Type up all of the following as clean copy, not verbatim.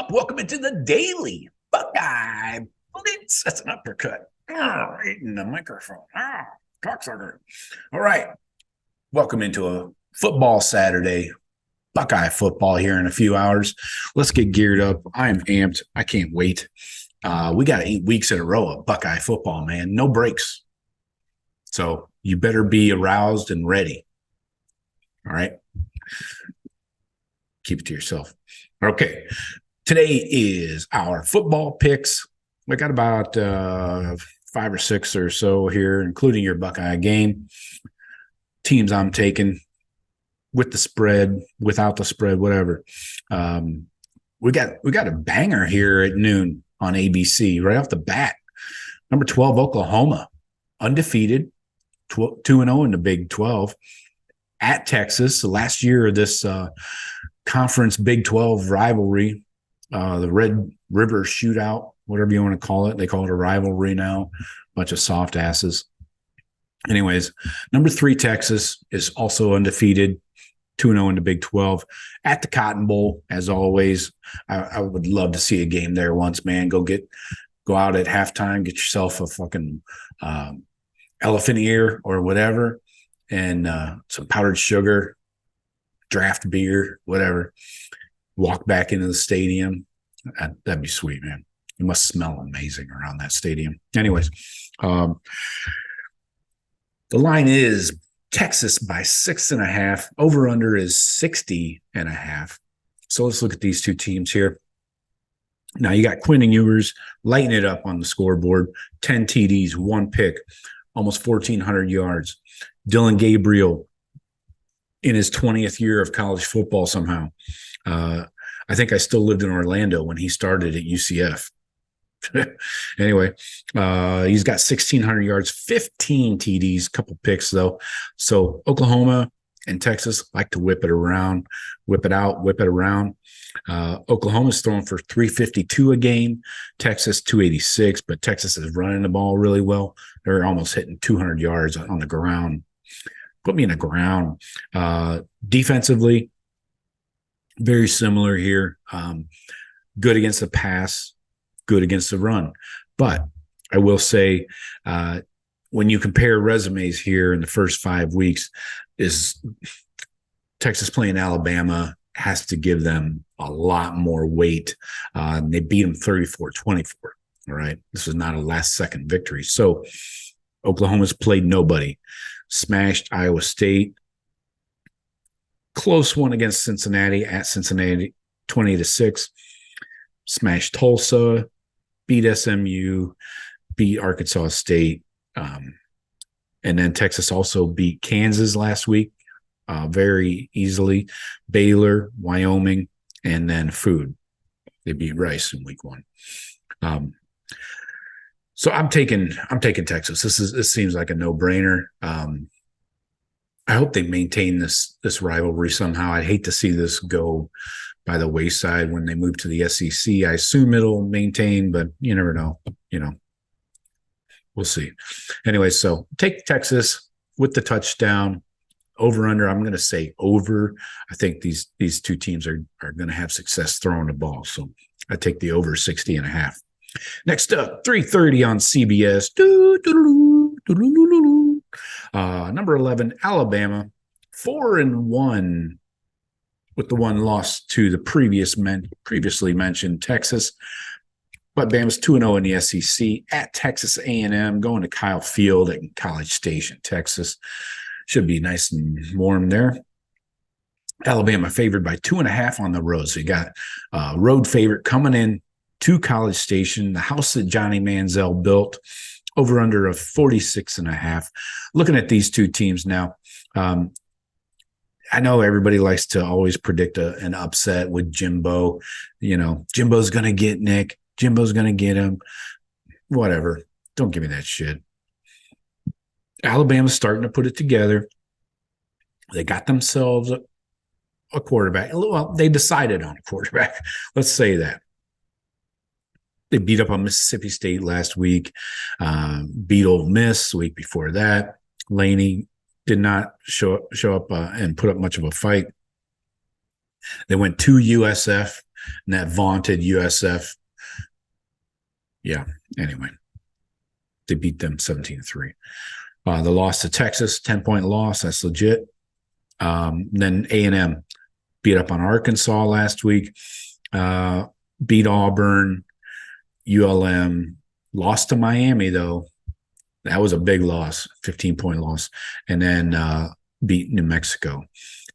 up? Welcome into the Daily Buckeye Blitz. That's an uppercut. Right in the microphone. Cocksucker. All right. Welcome into a football Saturday. Buckeye football here in a few hours. Let's get geared up. I am amped. I can't wait. We got 8 weeks in a row of Buckeye football, man. No breaks. So you better be aroused and ready. All right. Keep it to yourself. Okay. Today is our football picks. We got about 5 or 6 or so here, including your Buckeye game. Teams I'm taking with the spread, without the spread, whatever. We got a banger here at noon on ABC right off the bat. Number 12, Oklahoma, undefeated, 2-0 in the Big 12 at Texas. The last year of this conference Big 12 rivalry, the Red River Shootout, whatever you want to call it. They call it a rivalry now. Bunch of soft asses. Anyways, number 3, Texas is also undefeated, 2-0 in the Big 12 at the Cotton Bowl. As always, I would love to see a game there once, man. Go out at halftime, get yourself a fucking elephant ear or whatever, and some powdered sugar, draft beer, whatever. Walk back into the stadium. That'd be sweet, man. It must smell amazing around that stadium. Anyways, the line is Texas by 6.5. Over under is 60.5. So let's look at these two teams here. Now you got Quinn Ewers lighting it up on the scoreboard. 10 TDs, 1 pick, almost 1,400 yards. Dylan Gabriel in his 20th year of college football somehow. I think I still lived in Orlando when he started at UCF. Anyway, he's got 1,600 yards, 15 TDs, couple picks though. So Oklahoma and Texas like to whip it around, whip it out, whip it around. Oklahoma's throwing for 352 a game, Texas 286, but Texas is running the ball really well. They're almost hitting 200 yards on the ground. Put me in the ground. Defensively, very similar here. Good against the pass, good against the run. But I will say, when you compare resumes here in the first 5 weeks, is Texas playing Alabama has to give them a lot more weight. They beat them 34-24. All right. This is not a last-second victory. So Oklahoma's played nobody. Smashed Iowa State. Close one against Cincinnati at Cincinnati, 20-6. Smashed Tulsa, beat SMU, beat Arkansas State. And then Texas also beat Kansas last week very easily. Baylor, Wyoming, and then Food. They beat Rice in week 1. So I'm taking Texas. This seems like a no-brainer. I hope they maintain this rivalry somehow. I'd hate to see this go by the wayside when they move to the SEC. I assume it'll maintain, but you never know. We'll see. Anyway, so take Texas with the touchdown. Over under, I'm going to say over. I think these two teams are going to have success throwing the ball. So I take the over 60.5. Next up, 3:30 on CBS. Number 11, Alabama, 4-1 with the one loss to the previously mentioned Texas. But Bama's 2-0 in the SEC at Texas A&M, going to Kyle Field at College Station, Texas. Should be nice and warm there. Alabama favored by 2.5 on the road. So you got road favorite coming in to College Station, the house that Johnny Manziel built, over under of 46.5. Looking at these two teams now, I know everybody likes to always predict an upset with Jimbo. Jimbo's going to get Nick. Jimbo's going to get him. Whatever. Don't give me that shit. Alabama's starting to put it together. They got themselves a quarterback. Well, they decided on a quarterback. Let's say that. They beat up on Mississippi State last week, beat Ole Miss the week before that. Laney did not show up and put up much of a fight. They went to USF and that vaunted USF. Yeah, anyway, they beat them 17-3. The loss to Texas, 10-point loss. That's legit. Then A&M beat up on Arkansas last week, beat Auburn, ULM, lost to Miami, though. That was a big loss, 15-point loss, and then beat New Mexico.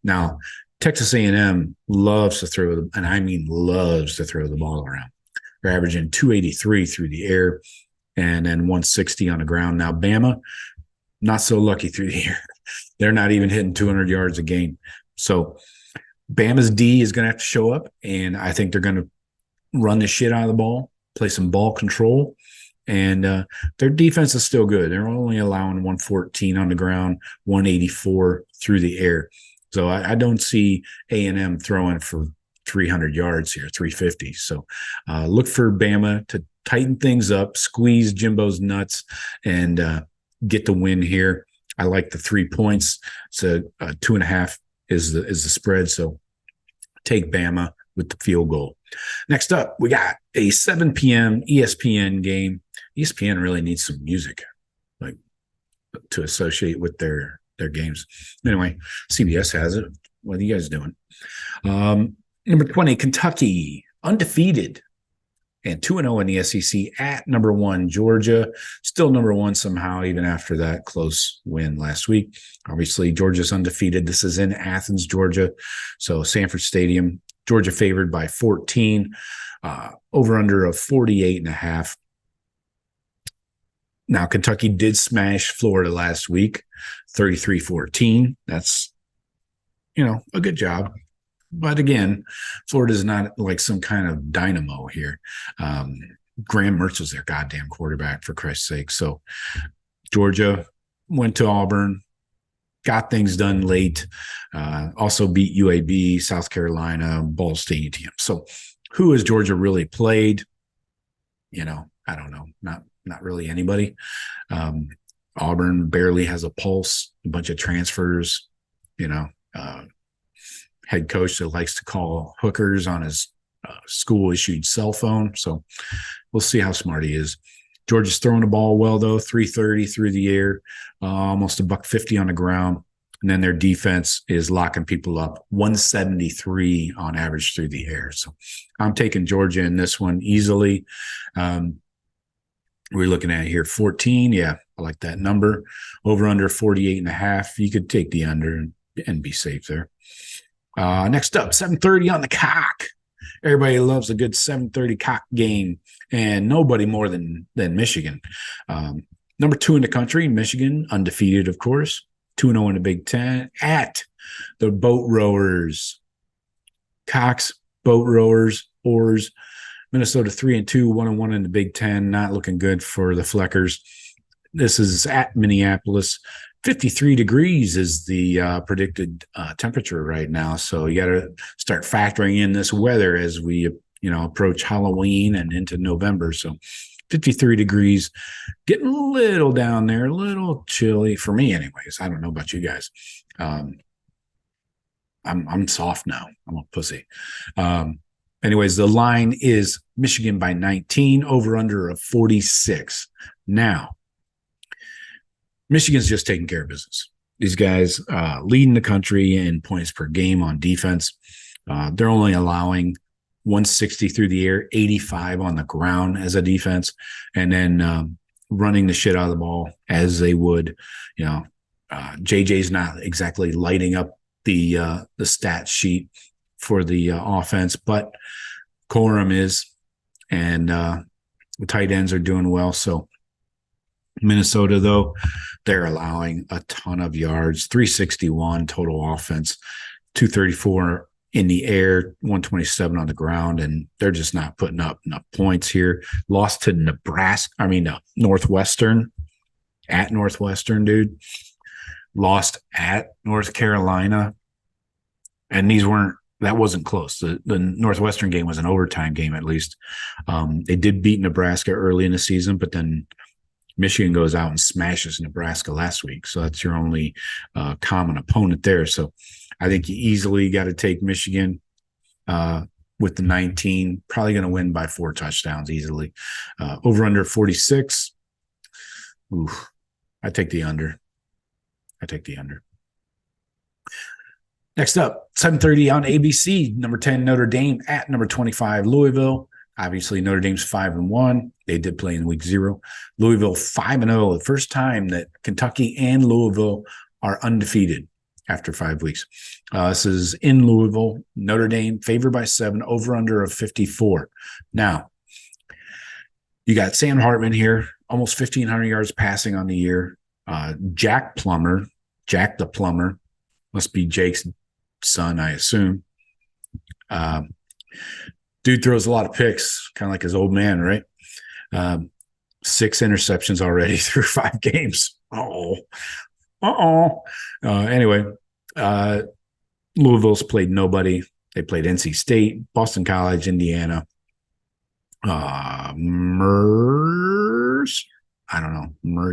Now, Texas A&M loves to throw, and I mean loves to throw the ball around. They're averaging 283 through the air and then 160 on the ground. Now, Bama, not so lucky through the air. They're not even hitting 200 yards a game. So Bama's D is going to have to show up, and I think they're going to run the shit out of the ball, play some ball control, and their defense is still good. They're only allowing 114 on the ground, 184 through the air. So I don't see A&M throwing for 300 yards here, 350. So look for Bama to tighten things up, squeeze Jimbo's nuts, and get the win here. I like the 3 points. So 2.5 is the spread. So take Bama with the field goal. Next up, we got a 7 p.m. ESPN game. ESPN really needs some music, like, to associate with their games. Anyway, CBS has it. What are you guys doing? Number 20, Kentucky, undefeated and 2-0 in the SEC at number 1, Georgia. Still number 1 somehow, even after that close win last week. Obviously, Georgia's undefeated. This is in Athens, Georgia. So Sanford Stadium, Georgia favored by 14, over under of 48.5. Now, Kentucky did smash Florida last week, 33-14. That's, a good job. But again, Florida's not like some kind of dynamo here. Graham Mertz was their goddamn quarterback, for Christ's sake. So Georgia went to Auburn, got things done late, also beat UAB, South Carolina, Ball Stadium. So who has Georgia really played? I don't know. Not really anybody. Auburn barely has a pulse, a bunch of transfers, head coach that likes to call hookers on his school-issued cell phone. So we'll see how smart he is. Georgia's throwing the ball well, though, 330 through the air, almost $150 on the ground. And then their defense is locking people up, 173 on average through the air. So I'm taking Georgia in this one easily. We're looking at here 14. Yeah, I like that number. Over under 48.5. You could take the under and be safe there. Next up, 7:30 on the cock. Everybody loves a good 7:30 cock game, and nobody more than Michigan. Number 2 in the country, Michigan, undefeated, of course. 2-0 in the Big Ten at the Boat Rowers. Cox, Boat Rowers, Oars. Minnesota 3-2, 1-1 in the Big Ten. Not looking good for the Fleckers. This is at Minneapolis. 53 degrees is the predicted temperature right now. So you got to start factoring in this weather as we, approach Halloween and into November. So 53 degrees, getting a little down there, a little chilly for me anyways. I don't know about you guys. I'm soft now. I'm a pussy. Anyways, the line is Michigan by 19, over under of 46. Now, Michigan's just taking care of business. These guys leading the country in points per game on defense. They're only allowing 160 through the air, 85 on the ground as a defense, and then running the shit out of the ball as they would. JJ's not exactly lighting up the stat sheet for the offense, but Corum is, and the tight ends are doing well. So Minnesota, though, they're allowing a ton of yards, 361 total offense, 234 in the air, 127 on the ground, and they're just not putting up enough points here. Lost to Northwestern, at Northwestern, dude. Lost at North Carolina, and that wasn't close. The Northwestern game was an overtime game, at least. They did beat Nebraska early in the season, but then Michigan goes out and smashes Nebraska last week. So that's your only common opponent there. So I think you easily got to take Michigan. with the 19. Probably going to win by 4 touchdowns easily. Over under 46. Oof. I take the under. Next up, 7:30 on ABC, number 10 Notre Dame at number 25 Louisville. Obviously, Notre Dame's 5-1. They did play in week 0. Louisville 5-0, the first time that Kentucky and Louisville are undefeated after 5 weeks. This is in Louisville. Notre Dame favored by 7, over under of 54. Now, you got Sam Hartman here, almost 1,500 yards passing on the year. Jack the Plumber, must be Jake's son, I assume. Dude throws a lot of picks, kind of like his old man, right? 6 interceptions already through 5 games. Anyway, Louisville's played nobody. They played NC State, Boston College, Indiana, Murray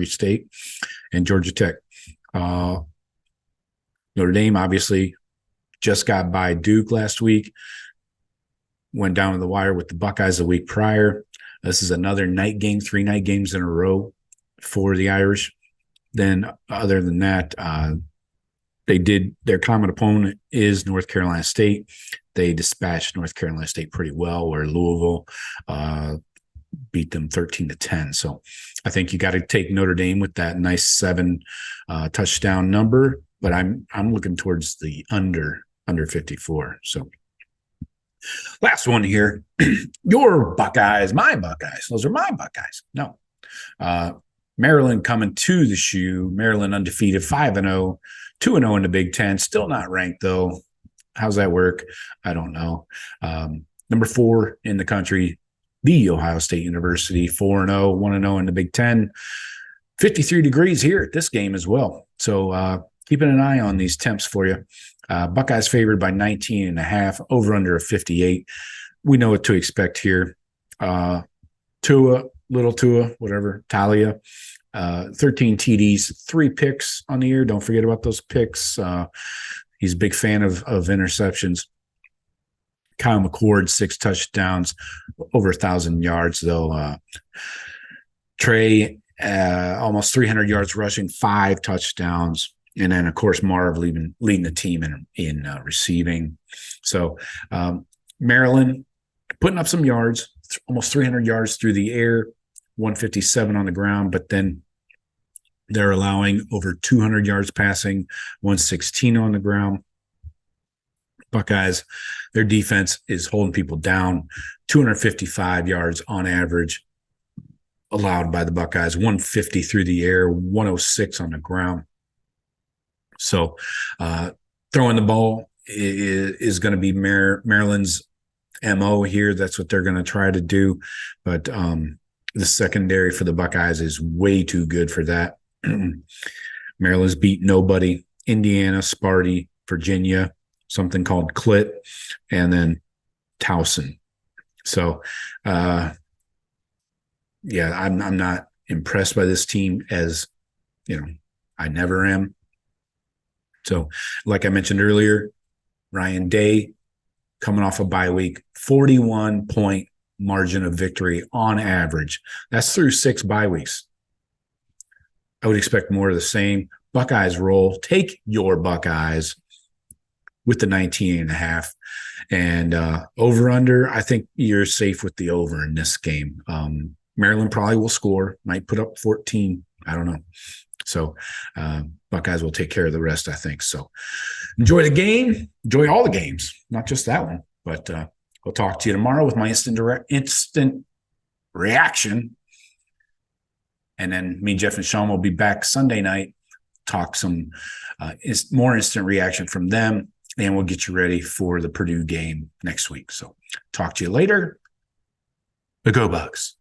State, and Georgia Tech. Notre Dame obviously just got by Duke last week. Went down to the wire with the Buckeyes the week prior. This is another night game, 3 night games in a row for the Irish. Then other than that, their common opponent is North Carolina State. They dispatched North Carolina State pretty well, where Louisville beat them 13-10. So I think you got to take Notre Dame with that nice 7 touchdown number, but I'm looking towards the under 54. So last one here, your Buckeyes, my Buckeyes. Those are my Buckeyes. No. Maryland coming to the shoe. Maryland undefeated, 5-0, 2-0 in the Big Ten. Still not ranked, though. How's that work? I don't know. Number 4 in the country, the Ohio State University, 4-0, 1-0 in the Big Ten. 53 degrees here at this game as well. So keeping an eye on these temps for you. Buckeyes favored by 19.5, over under of 58. We know what to expect here. Tua, whatever, Talia, 13 TDs, 3 picks on the year. Don't forget about those picks. He's a big fan of interceptions. Kyle McCord, 6 touchdowns, over 1,000 yards, though. Trey, almost 300 yards rushing, 5 touchdowns. And then, of course, Marv leading the team in receiving. So Maryland putting up some yards, almost 300 yards through the air, 157 on the ground, but then they're allowing over 200 yards passing, 116 on the ground. Buckeyes, their defense is holding people down, 255 yards on average allowed by the Buckeyes, 150 through the air, 106 on the ground. So throwing the ball is going to be Maryland's MO here. That's what they're going to try to do. But the secondary for the Buckeyes is way too good for that. Maryland's beat nobody. Indiana, Sparty, Virginia, something called Clit, and then Towson. So, I'm not impressed by this team, as I never am. So, like I mentioned earlier, Ryan Day coming off a bye week, 41-point margin of victory on average. That's through 6 bye weeks. I would expect more of the same. Buckeyes roll. Take your Buckeyes with the 19.5. And over-under, I think you're safe with the over in this game. Maryland probably will score, might put up 14. I don't know. So Buckeyes will take care of the rest, I think. So enjoy the game. Enjoy all the games, not just that one. But we'll talk to you tomorrow with my instant reaction. And then me, Jeff, and Sean will be back Sunday night, talk some more instant reaction from them, and we'll get you ready for the Purdue game next week. So talk to you later. The Go Bucks.